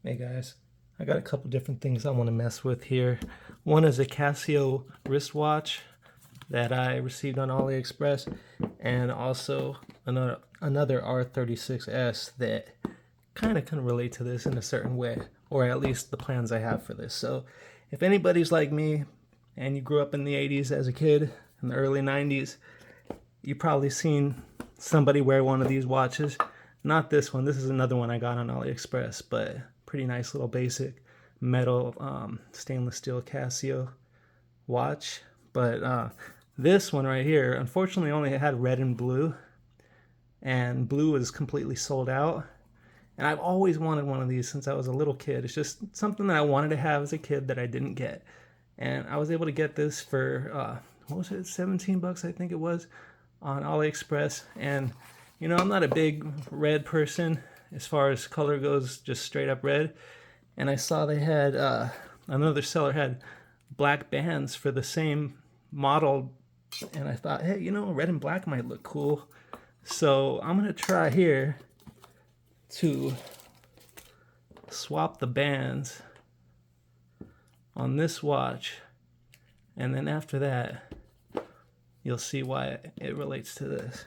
Hey guys, I got a couple different things I want to mess with here. One is a Casio wristwatch that I received on AliExpress, and also another R36S that kind of can relate to this in a certain way, or at least the plans I have for this. So if anybody's like me and you grew up in the 80s as a kid, in the early 90s, you've probably seen somebody wear one of these watches. Not this one. This is another one I got on AliExpress, but pretty nice little basic metal stainless steel Casio watch. But this one right here, unfortunately, only had red and blue was completely sold out. And I've always wanted one of these since I was a little kid. It's just something that I wanted to have as a kid that I didn't get. And I was able to get this for, what was it, 17 bucks, I think it was, on AliExpress. And, you know, I'm not a big red person as far as color goes, just straight up red. And I saw they had, another seller had black bands for the same model. And I thought, hey, you know, red and black might look cool. So I'm going to try here to swap the bands on this watch, and then after that you'll see why it relates to this,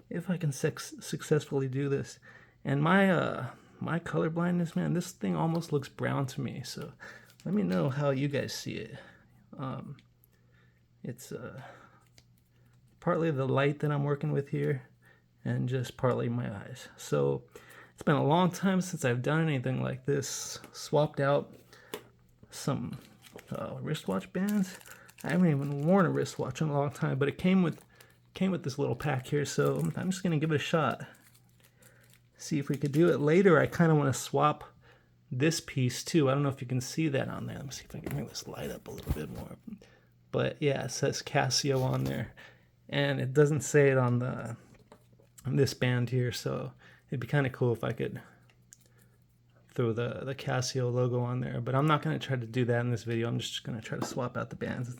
if I can successfully do this. And my color blindness, man, this thing almost looks brown to me, so let me know how you guys see it. It's partly the light that I'm working with here, and just partly my eyes. So it's been a long time since I've done anything like this. Swapped out some wristwatch bands. I haven't even worn a wristwatch in a long time, but it came with this little pack here, so I'm just gonna give it a shot. See if we could do it. Later, I kind of want to swap this piece too. I don't know if you can see that on there. Let me see if I can bring this light up a little bit more. But yeah, it says Casio on there, and it doesn't say it on this band here, so it'd be kind of cool if I could throw the Casio logo on there. But I'm not going to try to do that in this video. I'm just going to try to swap out the bands,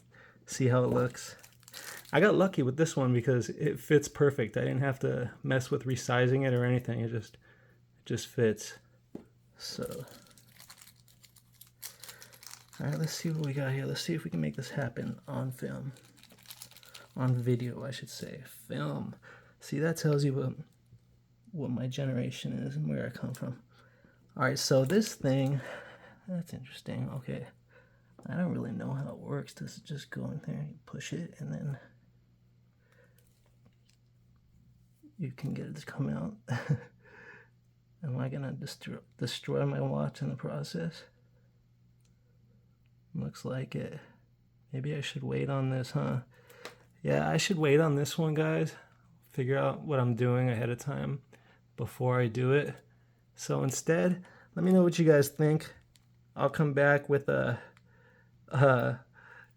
see how it looks. I got lucky with this one because it fits perfect. I didn't have to mess with resizing it or anything. It just fits. So all right, let's see what we got here. Let's see if we can make this happen on film. On video, I should say. Film. See, that tells you what my generation is and where I come from. Alright, so this thing, that's interesting. Okay, I don't really know how it works. Does it just go in there and you push it and then you can get it to come out? Am I gonna destroy my watch in the process? Looks like it. Maybe I should wait on this, huh? Yeah, I should wait on this one, guys. Figure out what I'm doing ahead of time before I do it. So instead, let me know what you guys think. I'll come back with a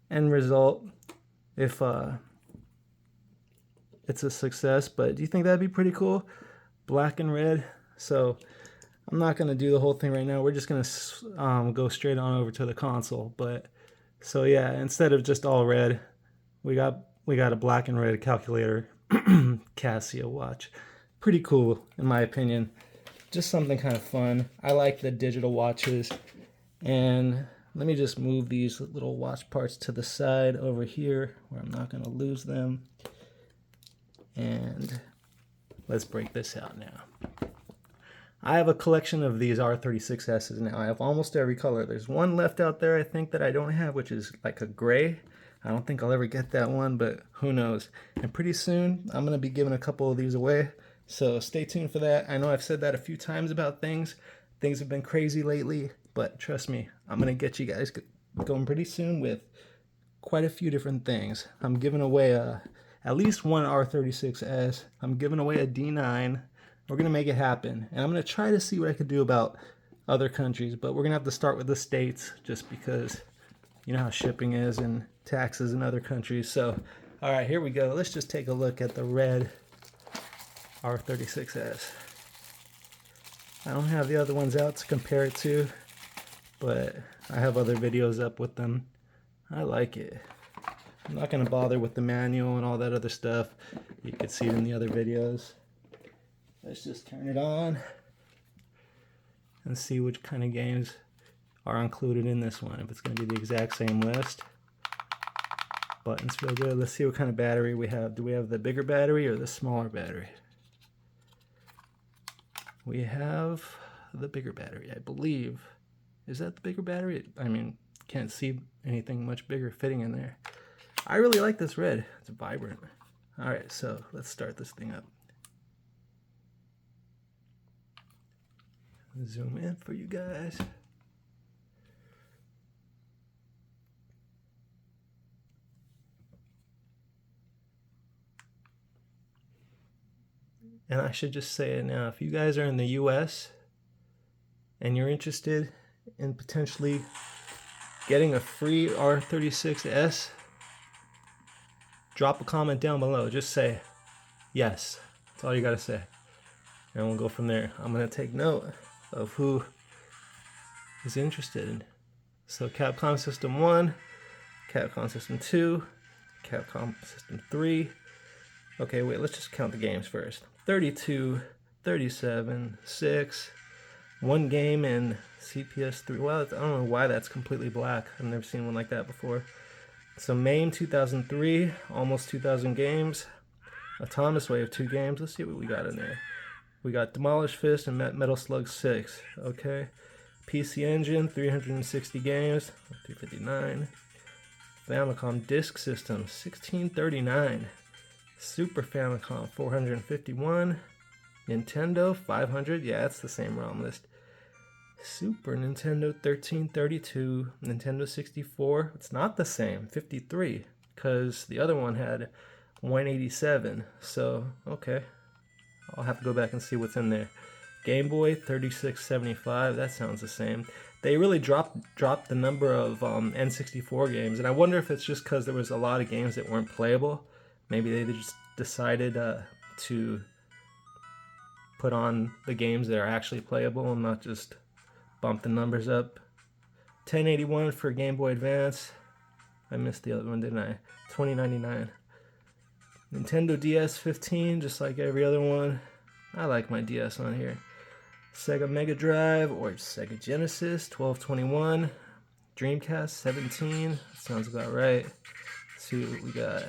end result if it's a success. But do you think that'd be pretty cool? Black and red. So I'm not gonna do the whole thing right now. We're just gonna go straight on over to the console. But so yeah, instead of just all red, we got a black and red calculator Casio watch. Pretty cool in my opinion. Just something kind of fun. I like the digital watches. And let me just move these little watch parts to the side over here where I'm not going to lose them. And let's break this out now. I have a collection of these R36Ss now. I have almost every color. There's one left out there I think that I don't have, which is like a gray. I don't think I'll ever get that one, but who knows. And pretty soon, I'm going to be giving a couple of these away. So stay tuned for that. I know I've said that a few times about things. Things have been crazy lately, but trust me, I'm going to get you guys going pretty soon with quite a few different things. I'm giving away at least one R36S. I'm giving away a D9. We're going to make it happen. And I'm going to try to see what I could do about other countries, but we're going to have to start with the States just because you know how shipping is and taxes in other countries. So, all right, here we go. Let's just take a look at the red R36S. I don't have the other ones out to compare it to, but I have other videos up with them. I like it. I'm not going to bother with the manual and all that other stuff. You can see it in the other videos. Let's just turn it on. and see which kind of games are included in this one. If it's going to be the exact same list. Buttons feel good. Let's see what kind of battery we have. Do we have the bigger battery or the smaller battery? We have the bigger battery, I believe. Is that the bigger battery? I mean, can't see anything much bigger fitting in there. I really like this red. It's vibrant. All right, so let's start this thing up. Zoom in for you guys. And I should just say it now, if you guys are in the US and you're interested in potentially getting a free R36S, drop a comment down below. Just say yes. That's all you gotta say. And we'll go from there. I'm gonna take note of who is interested. So Capcom System 1, Capcom System 2, Capcom System 3. Okay, wait, let's just count the games first. 32, 37, 6, one game in CPS 3. Well, I don't know why that's completely black. I've never seen one like that before. So MAME 2003, almost 2,000 games. Autonomous Wave 2 games. Let's see what we got in there. We got Demolish Fist and Metal Slug 6. Okay. PC Engine 360 games. 359. Famicom Disk System 1639. Super Famicom 451. Nintendo 500. Yeah, that's the same ROM list. Super Nintendo 1332. Nintendo 64. It's not the same. 53. Because the other one had 187. So, okay. I'll have to go back and see what's in there. Game Boy 3675. That sounds the same. They really dropped the number of N64 games. And I wonder if it's just because there was a lot of games that weren't playable. Maybe they just decided to put on the games that are actually playable and not just bump the numbers up. 1081 for Game Boy Advance. I missed the other one, didn't I? 2099. Nintendo DS 15, just like every other one. I like my DS on here. Sega Mega Drive or Sega Genesis 1221. Dreamcast 17. Sounds about right. Let's see what we got.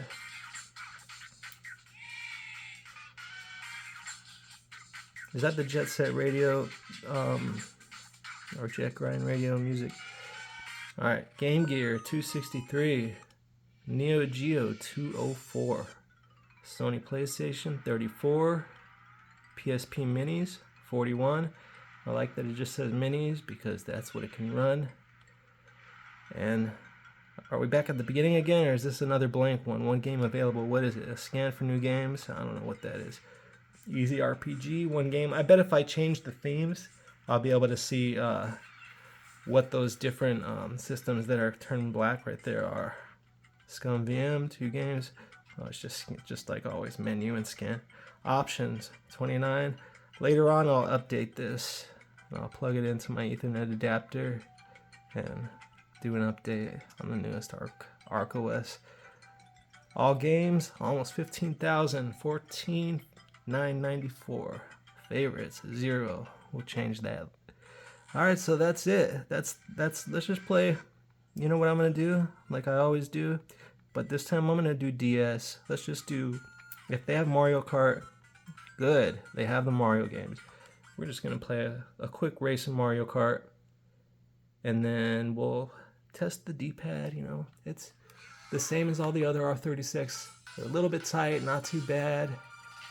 Is that the Jet Set Radio or Jet Grind Radio music? Alright, Game Gear 263, Neo Geo 204, Sony PlayStation 34, PSP Minis 41. I like that it just says Minis because that's what it can run. And are we back at the beginning again, or is this another blank one? One game available. What is it? A scan for new games? I don't know what that is. Easy RPG, one game. I bet if I change the themes, I'll be able to see what those different systems that are turned black right there are. Scum VM, 2 games. Oh, it's just like always, menu and scan. Options, 29. Later on, I'll update this. I'll plug it into my Ethernet adapter and do an update on the newest Arc OS. All games, almost 15,000, 14,994. Favorites, 0. We'll change that. All right, so that's it. Let's just play. You know what I'm gonna do, like I always do, but this time I'm gonna do DS. Let's just do. If they have Mario Kart, good. They have the Mario games. We're just gonna play a quick race in Mario Kart, and then we'll test the D-pad. You know, it's the same as all the other R36. They're a little bit tight, not too bad.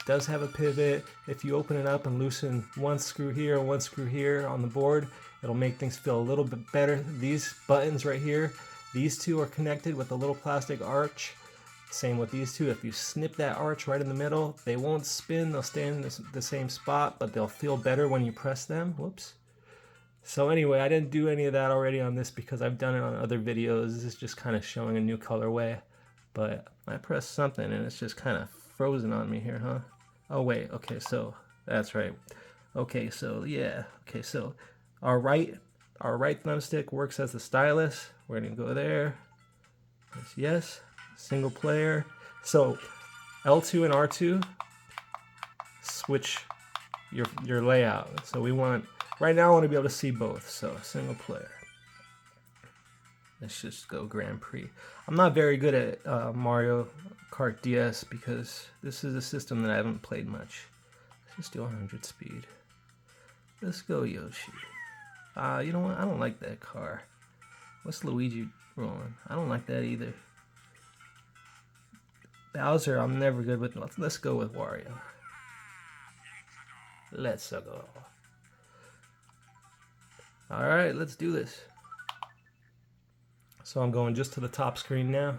Does have a pivot. If you open it up and loosen one screw here and one screw here on the board, it'll make things feel a little bit better. These buttons right here, these two are connected with a little plastic arch. Same with these two. If you snip that arch right in the middle, they won't spin. They'll stay in the same spot, but they'll feel better when you press them. Whoops. So anyway, I didn't do any of that already on this because I've done it on other videos. This is just kind of showing a new colorway. But I pressed something and it's just kind of frozen on me here, huh? Oh wait, okay, so that's right. Okay, so yeah, okay, so our right thumbstick works as the stylus. We're gonna go there. Yes, single player. So L2 and R2 switch your layout. So we want Right now I want to be able to see both, so single player. Let's just go Grand Prix. I'm not very good at Mario Kart DS because this is a system that I haven't played much. Let's just do 100 speed. Let's go Yoshi. You know what? I don't like that car. What's Luigi rolling? I don't like that either. Bowser, I'm never good with. Let's go with Wario. Let's go. Alright, let's do this. So I'm going just to the top screen now.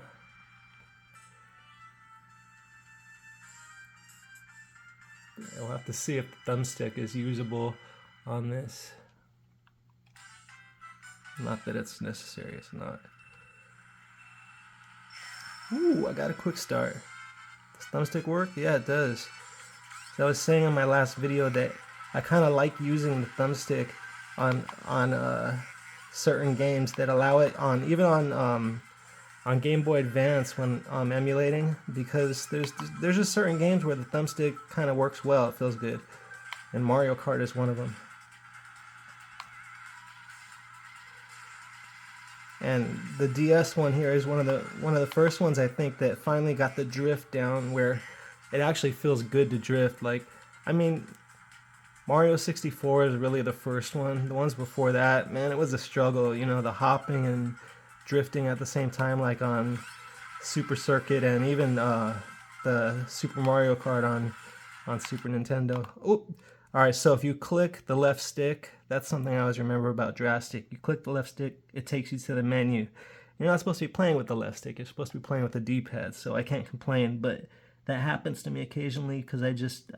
I'll have to see if the thumbstick is usable on this. Not that it's necessary, it's not. Ooh, I got a quick start. Does thumbstick work? Yeah, it does. So I was saying in my last video that I kind of like using the thumbstick on certain games that allow it on, even on Game Boy Advance when I'm emulating, because there's just certain games where the thumbstick kind of works well. It feels good, and Mario Kart is one of them. And the DS one here is one of the first ones I think that finally got the drift down where it actually feels good to drift. Like, I mean, Mario 64 is really the first one. The ones before that, man, it was a struggle. You know, the hopping and drifting at the same time, like on Super Circuit and even the Super Mario Kart on Super Nintendo. Oh, all right. So if you click the left stick, that's something I always remember about Drastic. You click the left stick, it takes you to the menu. You're not supposed to be playing with the left stick. You're supposed to be playing with the D-pad. So I can't complain, but that happens to me occasionally because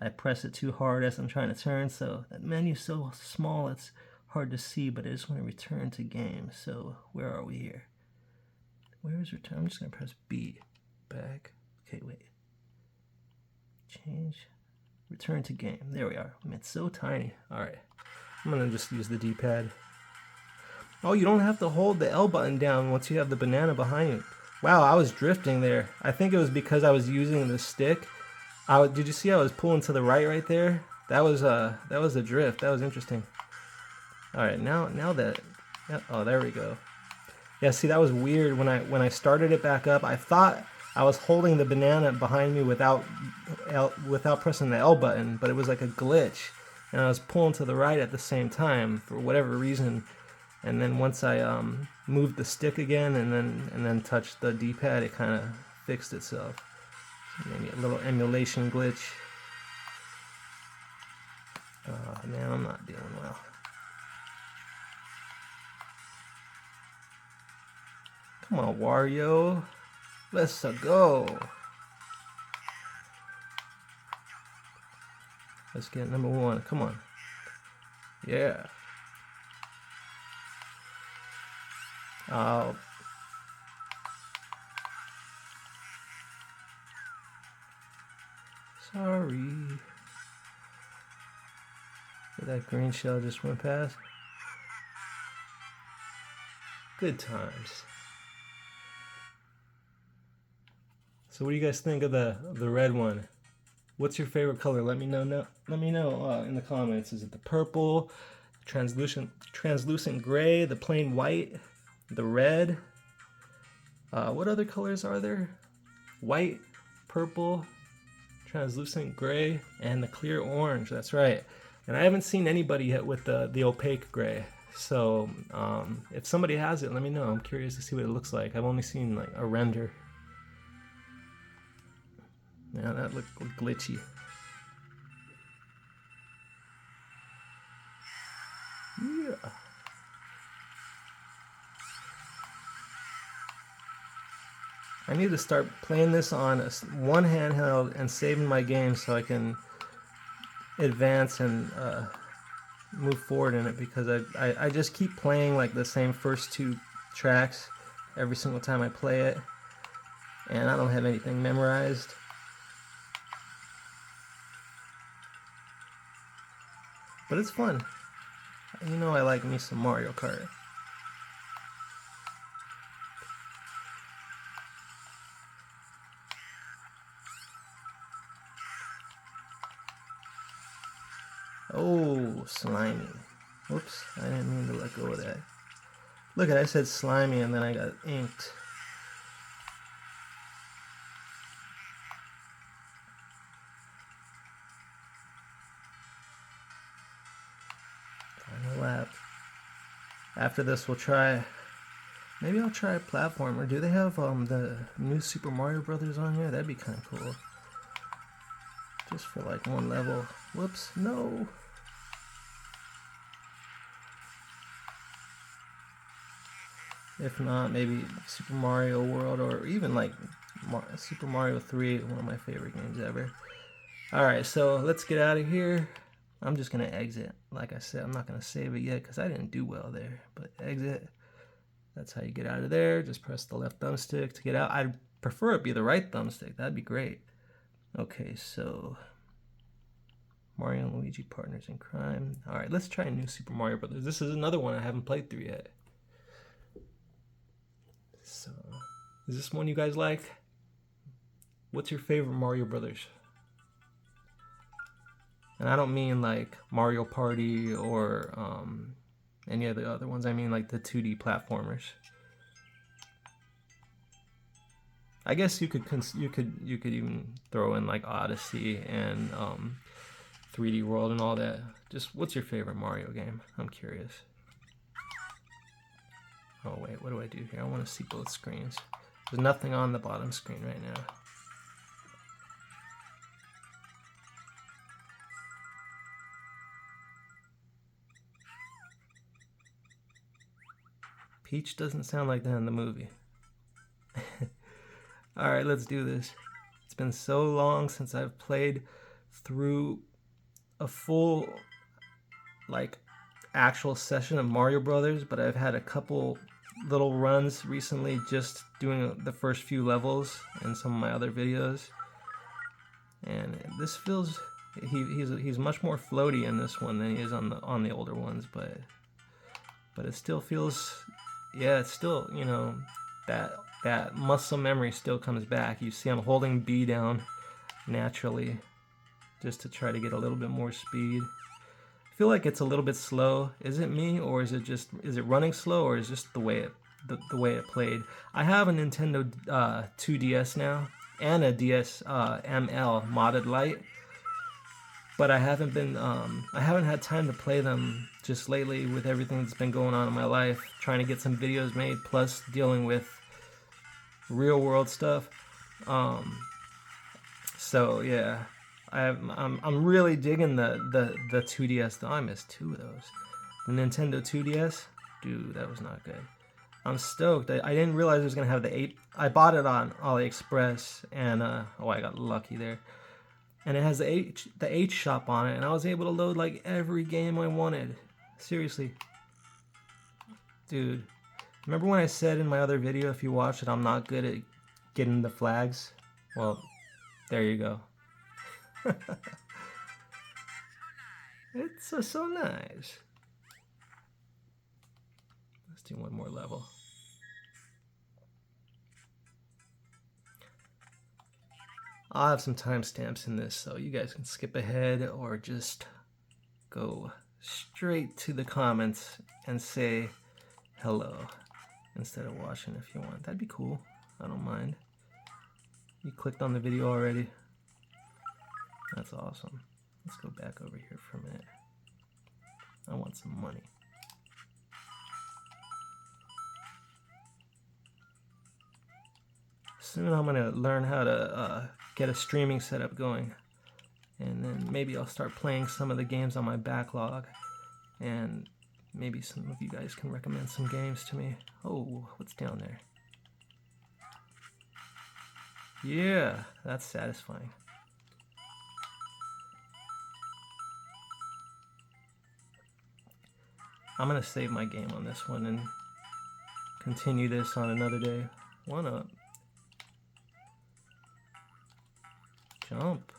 I press it too hard as I'm trying to turn. So that menu's so small, it's hard to see, but I just want to return to game. So where are we here? Where is return? I'm just going to press B. Back. Okay, wait. Change. Return to game. There we are. I mean, it's so tiny. All right. I'm going to just use the D-pad. Oh, you don't have to hold the L button down once you have the banana behind you. Wow, I was drifting there. I think it was because I was using the stick. Did you see I was pulling to the right there? That was a drift. That was interesting. All right, now that, oh, there we go. Yeah, see, that was weird. When I started it back up, I thought I was holding the banana behind me without pressing the L button, but it was like a glitch, and I was pulling to the right at the same time for whatever reason. And then once I moved the stick again and then touched the D-pad, it kind of fixed itself. So maybe a little emulation glitch. Oh man, I'm not doing well. Come on, Wario. Let's go. Let's get number one. Come on. Yeah. Sorry. That green shell just went past. Good times. So what do you guys think of the red one? What's your favorite color? Let me know. Let me know in the comments. Is it the purple, translucent gray, the plain white, the red? What other colors are there? White, purple, translucent gray, and the clear orange. That's right. And I haven't seen anybody yet with the opaque gray. So if somebody has it, let me know. I'm curious to see what it looks like. I've only seen like a render. Yeah, that looked glitchy. Yeah. I need to start playing this on one handheld and saving my game so I can advance and move forward in it, because I just keep playing like the same first two tracks every single time I play it, and I don't have anything memorized. But it's fun. You know, I like me some Mario Kart. Oh, slimy. Whoops, I didn't mean to let go of that. Look at, I said slimy and then I got inked. Final lap. After this we'll try, maybe I'll try a platformer. Do they have the new Super Mario Brothers on here? That'd be kind of cool. Just for like one level. Whoops, no. If not, maybe Super Mario World, or even like Super Mario 3, one of my favorite games ever. Alright, so let's get out of here. I'm just going to exit. Like I said, I'm not going to save it yet because I didn't do well there. But exit. That's how you get out of there. Just press the left thumbstick to get out. I'd prefer it be the right thumbstick. That'd be great. Okay, so Mario and Luigi Partners in Crime. Alright, let's try a new Super Mario Brothers. This is another one I haven't played through yet. So, is this one you guys like? What's your favorite Mario Brothers? And I don't mean like Mario Party or any of the other ones. I mean like the 2D platformers. I guess you could even throw in like Odyssey and 3D World and all that. Just what's your favorite Mario game? I'm curious. Oh wait, what do I do here? I want to see both screens. There's nothing on the bottom screen right now. Peach doesn't sound like that in the movie. Alright, let's do this. It's been so long since I've played through a full, like, actual session of Mario Brothers, but I've had a couple little runs recently just doing the first few levels in some of my other videos. And this feels, he's much more floaty in this one than he is on the older ones, but it still feels, yeah, it's still, you know, that muscle memory still comes back. You see I'm holding B down naturally just to try to get a little bit more speed. I feel like it's a little bit slow. Is it me, or is it running slow, or is it just the way it played? I have a Nintendo 2DS now and a DS ML modded Lite, but I haven't had time to play them just lately with everything that's been going on in my life, trying to get some videos made, plus dealing with real world stuff. So yeah, I'm really digging the 2DS though. I missed 2 of those. The Nintendo 2DS, dude, that was not good. I'm stoked. I didn't realize it was gonna have the 8. I bought it on AliExpress, and oh, I got lucky there. And it has the H shop on it, and I was able to load like every game I wanted. Seriously, dude. Remember when I said in my other video, if you watch it, I'm not good at getting the flags? Well, there you go. It's so nice. Let's do one more level. I'll have some timestamps in this, so you guys can skip ahead or just go straight to the comments and say hello instead of watching if you want. That'd be cool. I don't mind. You clicked on the video already? That's awesome. Let's go back over here for a minute. I want some money. Soon I'm gonna learn how to get a streaming setup going, and then maybe I'll start playing some of the games on my backlog, and maybe some of you guys can recommend some games to me. Oh, what's down there? Yeah, that's satisfying. I'm gonna save my game on this one and continue this on another day. One up. Jump.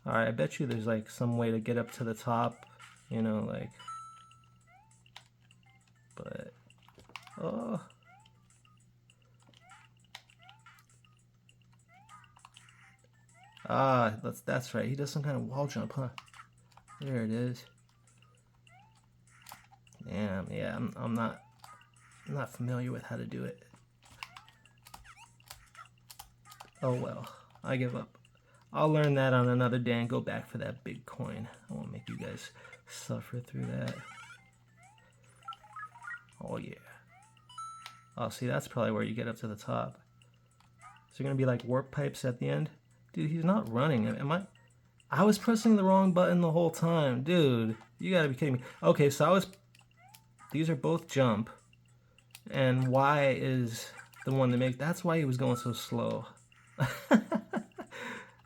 Alright, I bet you there's like some way to get up to the top, you know, like, but, oh. Ah, that's right. He does some kind of wall jump, huh? There it is. Yeah, I'm not familiar with how to do it. Oh well, I give up. I'll learn that on another day and go back for that big coin. I won't make you guys suffer through that. Oh yeah. Oh, see, that's probably where you get up to the top. Is there gonna be like warp pipes at the end? Dude, he's not running. Am I? I was pressing the wrong button the whole time. Dude, you gotta be kidding me. Okay, so these are both jump. And Y is the one that makes, that's why he was going so slow.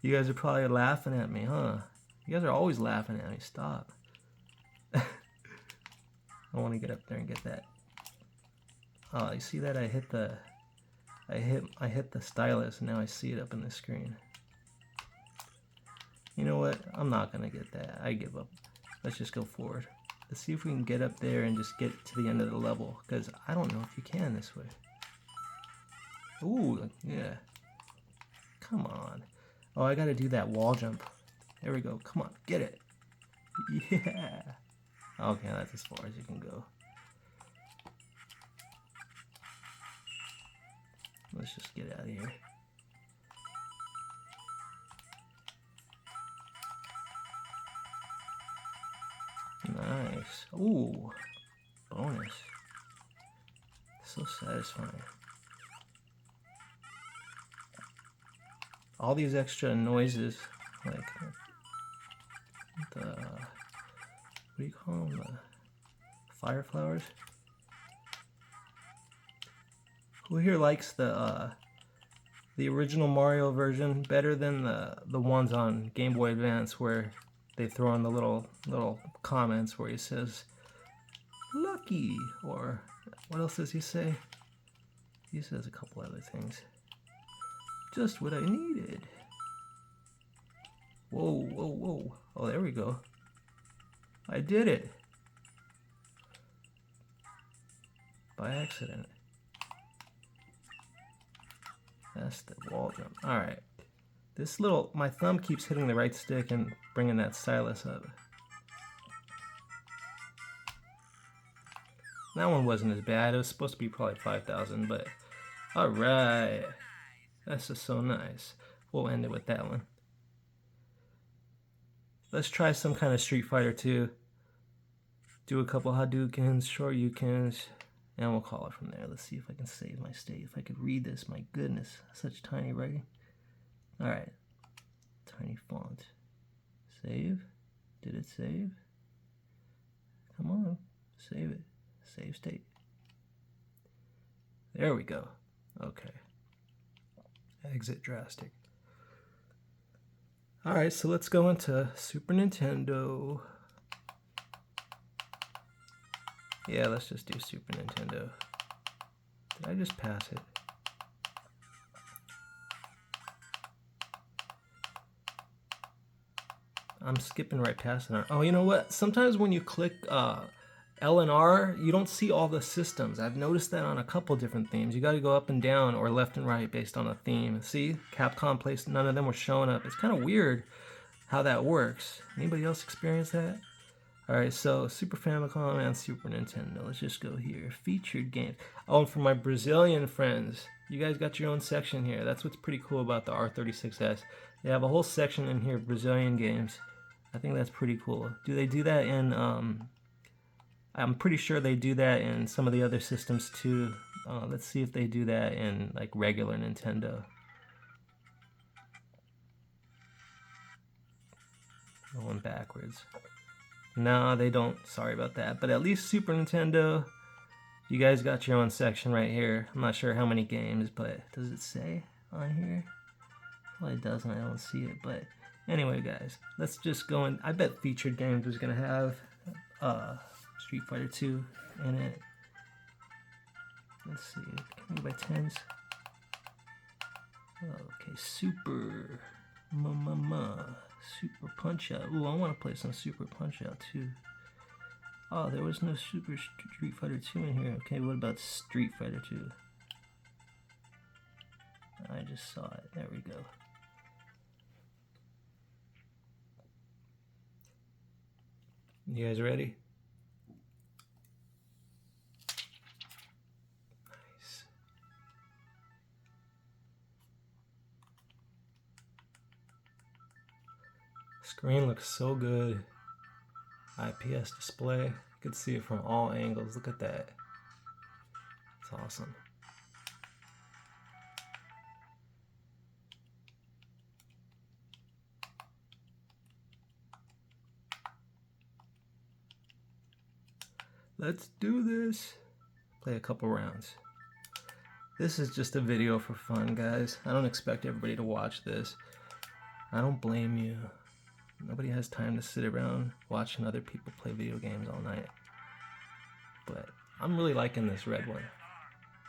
You guys are probably laughing at me, huh? You guys are always laughing at me. Stop. I want to get up there and get that. Oh, you see that? I hit the stylus, and now I see it up in the screen. You know what? I'm not gonna get that. I give up. Let's just go forward. Let's see if we can get up there and just get to the end of the level, because I don't know if you can this way. Ooh, yeah. Come on. Oh, I gotta do that wall jump. There we go. Come on, get it. Yeah. Okay, that's as far as you can go. Let's just get out of here. Nice. Ooh, bonus. So satisfying. All these extra noises, like the, what do you call them? The fire flowers. Who here likes the original Mario version better than the ones on Game Boy Advance where they throw in the little comments where he says "lucky" or what else does he say? He says a couple other things. Just what I needed. Whoa, whoa, whoa. Oh, there we go. I did it. By accident. That's the wall jump. Alright. My thumb keeps hitting the right stick and bringing that stylus up. That one wasn't as bad. It was supposed to be probably 5,000, but alright. That's just so nice. We'll end it with that one. Let's try some kind of Street Fighter 2. Do a couple Hadoukens, Shoryukens, and we'll call it from there. Let's see if I can save my state. If I could read this, my goodness, such tiny writing. Alright. Tiny font. Save. Did it save? Come on. Save it. Save state. There we go. Okay. Exit drastic. Alright, so let's go into Super Nintendo. Yeah, let's just do Super Nintendo. Did I just pass it? I'm skipping right past it. Oh, you know what? Sometimes when you click L and R, you don't see all the systems. I've noticed that on a couple different themes. You got to go up and down or left and right based on a theme. See, Capcom placed, none of them were showing up. It's kind of weird how that works. Anybody else experience that? All right, so Super Famicom and Super Nintendo. Let's just go here. Featured games. Oh, and for my Brazilian friends, you guys got your own section here. That's what's pretty cool about the R36S. They have a whole section in here, Brazilian games. I think that's pretty cool. Do they do that in, I'm pretty sure they do that in some of the other systems too. Let's see if they do that in like regular Nintendo. Going backwards. No, they don't. Sorry about that. But at least Super Nintendo, you guys got your own section right here. I'm not sure how many games, but does it say on here? Well, it doesn't. I don't see it. But anyway, guys, let's just go in. I bet Featured Games is going to have Street Fighter 2 in it. Let's see. Can we go by tens? Okay, Super Super Punch Out. Ooh, I want to play some Super Punch Out too. Oh, there was no Super Street Fighter 2 in here. Okay, what about Street Fighter 2? I just saw it. There we go. You guys ready? screen looks so good. IPS display. You can see it from all angles. Look at that. It's awesome. Let's do this. Play a couple rounds. This is just a video for fun, guys. I don't expect everybody to watch this. I don't blame you. Nobody has time to sit around watching other people play video games all night. But I'm really liking this red one.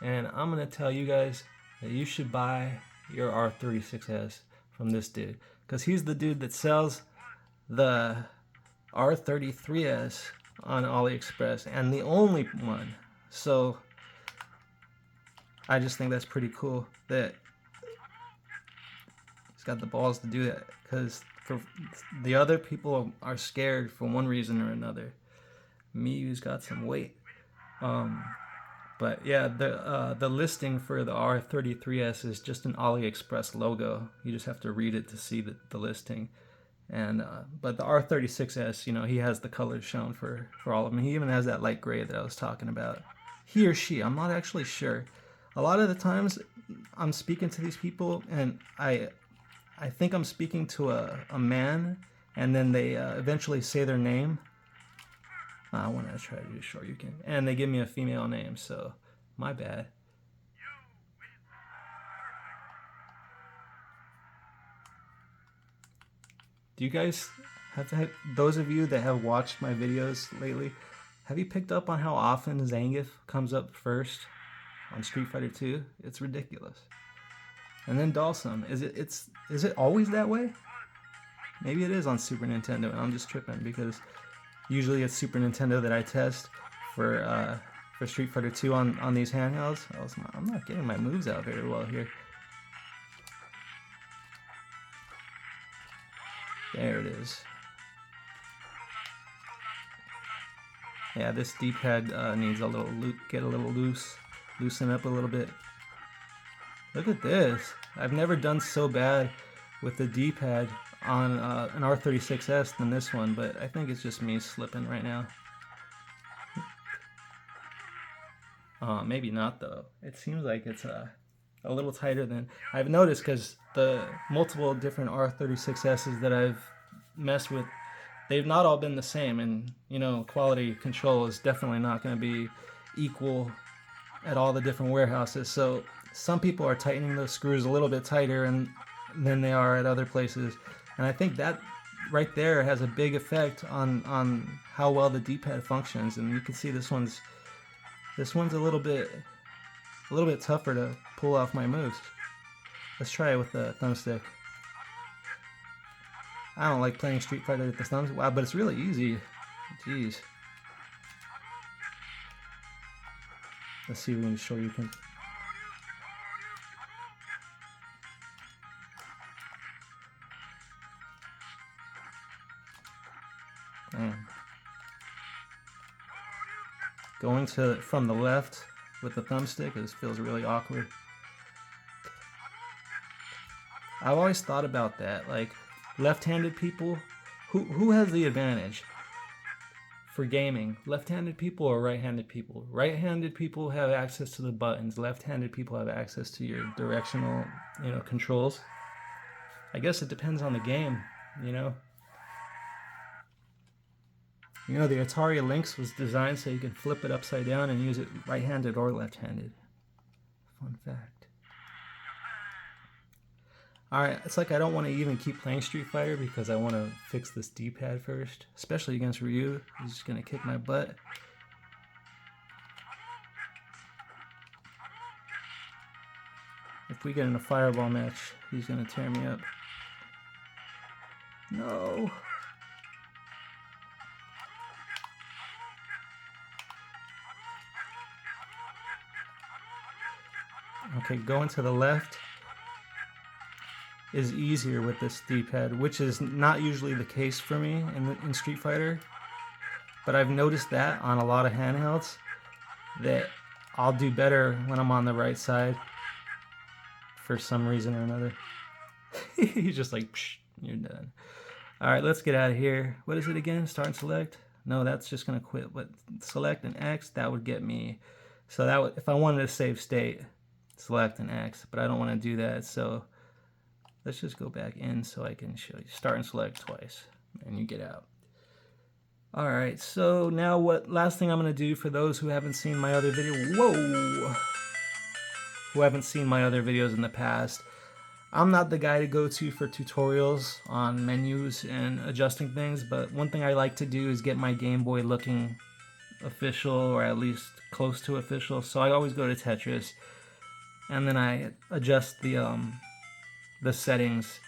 And I'm gonna tell you guys that you should buy your R36S from this dude. Because he's the dude that sells the R33S on AliExpress and the only one. So I just think that's pretty cool that he's got the balls to do that, because for the other people are scared for one reason or another. Me, who's got some weight. But yeah, the listing for the R33S is just an AliExpress logo. You just have to read it to see the listing. And but the R36S, you know, he has the colors shown for all of them. He even has that light gray that I was talking about. He or she, I'm not actually sure. A lot of the times I'm speaking to these people and I think I'm speaking to a man, and then they eventually say their name. I want to try to do Shoryuken, and they give me a female name, so my bad. Do you guys have those of you that have watched my videos lately, have you picked up on how often Zangief comes up first on Street Fighter 2? It's ridiculous. And then Dalsum. Is it always that way? Maybe it is on Super Nintendo and I'm just tripping, because usually it's Super Nintendo that I test for Street Fighter 2 on these handhelds. I'm not getting my moves out very well here. There it is. Yeah, this D-pad needs a little get a little loosen up a little bit. Look at this. I've never done so bad with the D-pad on an R36S than this one, but I think it's just me slipping right now. Maybe not though. It seems like it's a little tighter than I've noticed, because the multiple different R36Ss that I've messed with, they've not all been the same, and you know, quality control is definitely not going to be equal at all the different warehouses. So some people are tightening those screws a little bit tighter than they are at other places, and I think that right there has a big effect on how well the D-pad functions. And you can see this one's a little bit tougher to pull off my moves. Let's try it with the thumbstick. I don't like playing Street Fighter with the thumbstick. Wow, but it's really easy. Jeez. Let's see if we can show you. Going from the left with the thumbstick, feels really awkward. I've always thought about that, like left-handed people, who has the advantage for gaming? Left-handed people or right-handed people? Right-handed people have access to the buttons. Left-handed people have access to your directional, controls. I guess it depends on the game, the Atari Lynx was designed so you can flip it upside down and use it right-handed or left-handed. Fun fact. Alright, it's like I don't want to even keep playing Street Fighter because I want to fix this D-pad first. Especially against Ryu. He's just going to kick my butt. If we get in a fireball match, he's going to tear me up. No. Okay, going to the left is easier with this D-pad, which is not usually the case for me in Street Fighter. But I've noticed that on a lot of handhelds, that I'll do better when I'm on the right side for some reason or another. He's just like, psh, you're done. All right, let's get out of here. What is it again? Start and select? No, that's just gonna quit. But select and X, that would get me. So that would, if I wanted to save state, select and X, but I don't want to do that. So let's just go back in so I can show you. Start and select twice, and you get out. All right, so now last thing I'm gonna do for those who haven't seen my other video, who haven't seen my other videos in the past, I'm not the guy to go to for tutorials on menus and adjusting things, but one thing I like to do is get my Game Boy looking official, or at least close to official. So I always go to Tetris, and then I adjust the settings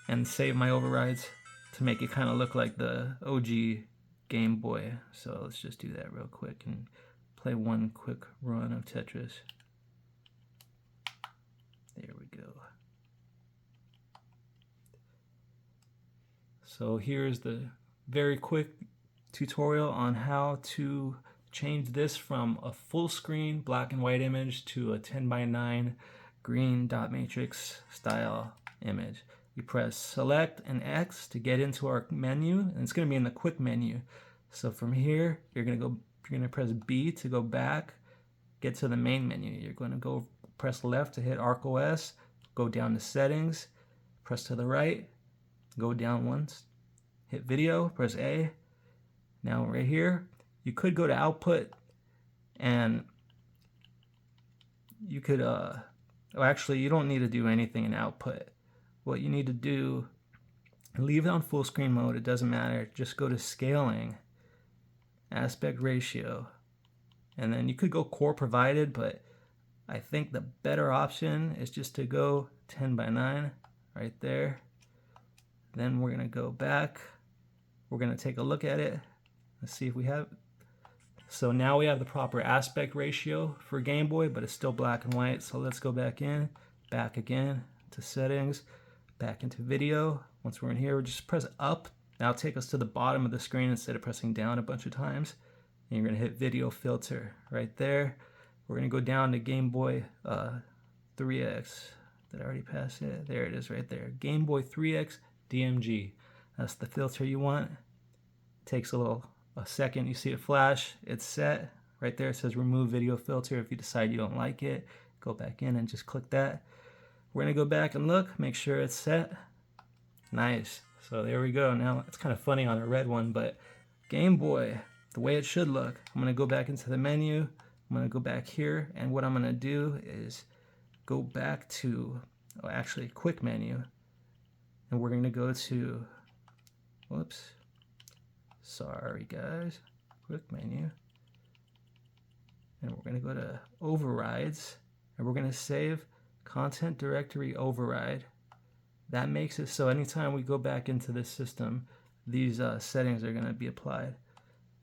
and save my overrides to make it kind of look like the OG Game Boy. So let's just do that real quick and play one quick run of Tetris. There we go. So here's the very quick tutorial on how to change this from a full screen black and white image to a 10:9 green dot matrix style image. You press select and X to get into our menu, and it's going to be in the quick menu. So from here, you're going to press B to go back, get to the main menu. You're going to go press left to hit Arc OS, go down to settings, press to the right, go down once, hit video, press A. Now right here, you could go to output, and you could, well, actually you don't need to do anything in output. What you need to do, leave it on full screen mode, it doesn't matter. Just go to scaling, aspect ratio, and then you could go core provided, but I think the better option is just to go 10:9 right there. Then we're gonna go back. We're gonna take a look at it. Let's see if we have. So now we have the proper aspect ratio for Game Boy, but it's still black and white. So let's go back in, back again to settings, back into video. Once we're in here, we just press up. Now take us to the bottom of the screen instead of pressing down a bunch of times. And you're gonna hit video filter right there. We're gonna go down to Game Boy 3X. Did I already pass it? There it is right there. Game Boy 3X DMG. That's the filter you want. Takes a second. You see it flash. It's set. Right there it says remove video filter. If you decide you don't like it, go back in and just click that. We're gonna go back and look, make sure it's set. Nice. So there we go. Now it's kind of funny on a red one, but Game Boy, the way it should look. I'm gonna go back into the menu. I'm gonna go back here, and what I'm gonna do is go back to, actually quick menu, and we're gonna go to, whoops, sorry guys, quick menu, and we're gonna go to overrides, and we're gonna save content directory override. That makes it so anytime we go back into this system, these settings are gonna be applied.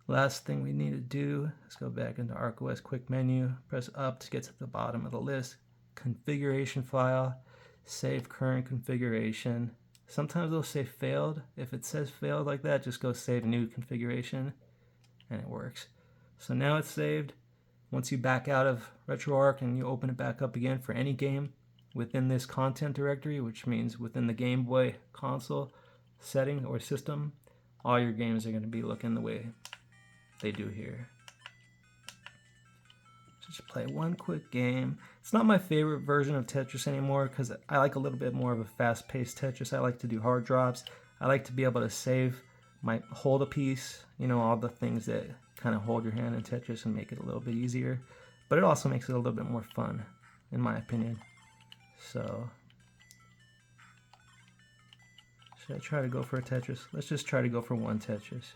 Last thing we need to do is go back into ArcOS quick menu, press up to get to the bottom of the list, configuration file, save current configuration. Sometimes it'll say failed. If it says failed like that, just go save new configuration, and it works. So now it's saved. Once you back out of RetroArch and you open it back up again for any game within this content directory, which means within the Game Boy console setting or system, all your games are going to be looking the way they do here. Just play one quick game. It's not my favorite version of Tetris anymore because I like a little bit more of a fast-paced Tetris. I like to do hard drops. I like to be able to save hold a piece, you know, all the things that kind of hold your hand in Tetris and make it a little bit easier. But it also makes it a little bit more fun, in my opinion. So, should I try to go for a Tetris? Let's just try to go for one Tetris.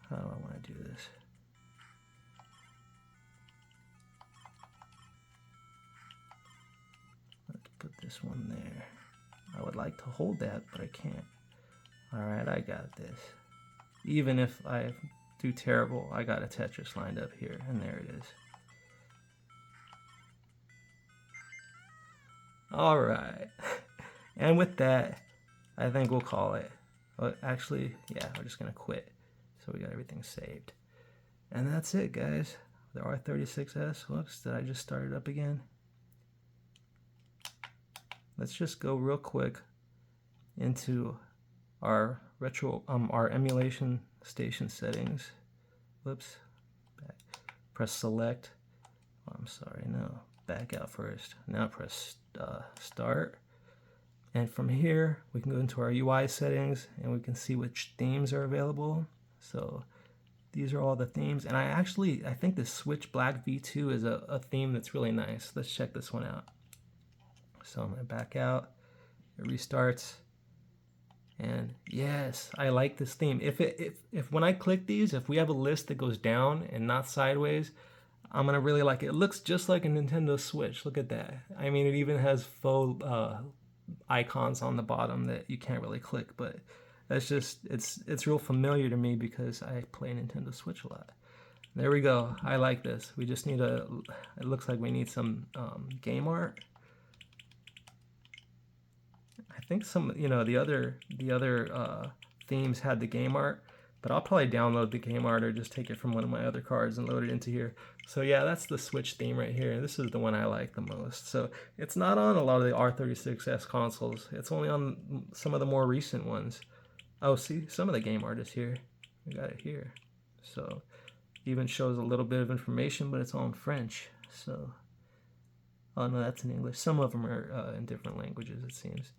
How do I want to do this? Let's put this one there. I would like to hold that, but I can't. Alright, I got this. Even if I do terrible, I got a Tetris lined up here, and there it is. Alright. And with that, I think we'll call it. Well, actually, yeah, we're just going to quit. So we got everything saved. And that's it, guys. The R36S. Whoops, did I just start it up again? Let's just go real quick into our our emulation station settings. Whoops. Back. Press select. Oh, I'm sorry, no. Back out first. Now press start. And from here, we can go into our UI settings and we can see which themes are available. So these are all the themes. And I think the Switch Black V2 is a theme that's really nice. Let's check this one out. So I'm gonna back out, it restarts. And yes, I like this theme. If when I click these, if we have a list that goes down and not sideways, I'm gonna really like it. It looks just like a Nintendo Switch. Look at that. I mean, it even has faux icons on the bottom that you can't really click, but that's just it's real familiar to me because I play Nintendo Switch a lot. There we go. I like this. We just need it looks like we need some game art. I think some, the other themes had the game art, but I'll probably download the game art or just take it from one of my other cards and load it into here. So yeah, that's the Switch theme right here. This is the one I like the most. So it's not on a lot of the R36S consoles. It's only on some of the more recent ones. Oh, see, some of the game art is here. We got it here. So even shows a little bit of information, but it's all in French. So, oh no, that's in English. Some of them are in different languages, it seems.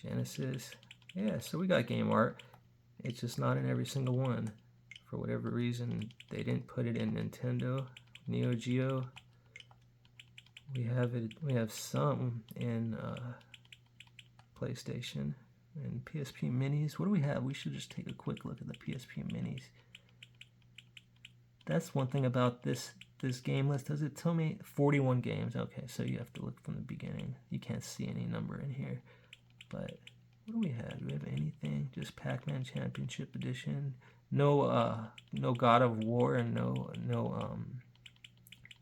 Genesis. Yeah, so we got game art. It's just not in every single one. For whatever reason, they didn't put it in Nintendo. Neo Geo. We have some in PlayStation and PSP Minis. What do we have? We should just take a quick look at the PSP Minis. That's one thing about this game list. Does it tell me 41 games? Okay, so you have to look from the beginning. You can't see any number in here. But what do we have? Do we have anything? Just Pac-Man Championship Edition. No God of War and no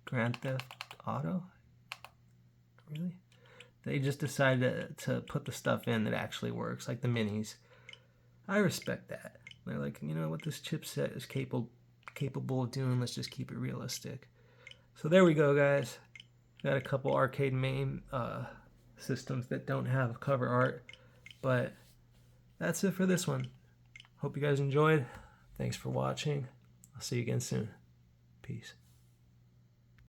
Grand Theft Auto. Really? They just decided to put the stuff in that actually works, like the minis. I respect that. They're like, you know what, this chipset is capable of doing. Let's just keep it realistic. So there we go, guys. Got a couple arcade main systems that don't have cover art, but that's it for this one. Hope you guys enjoyed. Thanks for watching. I'll see you again soon. Peace.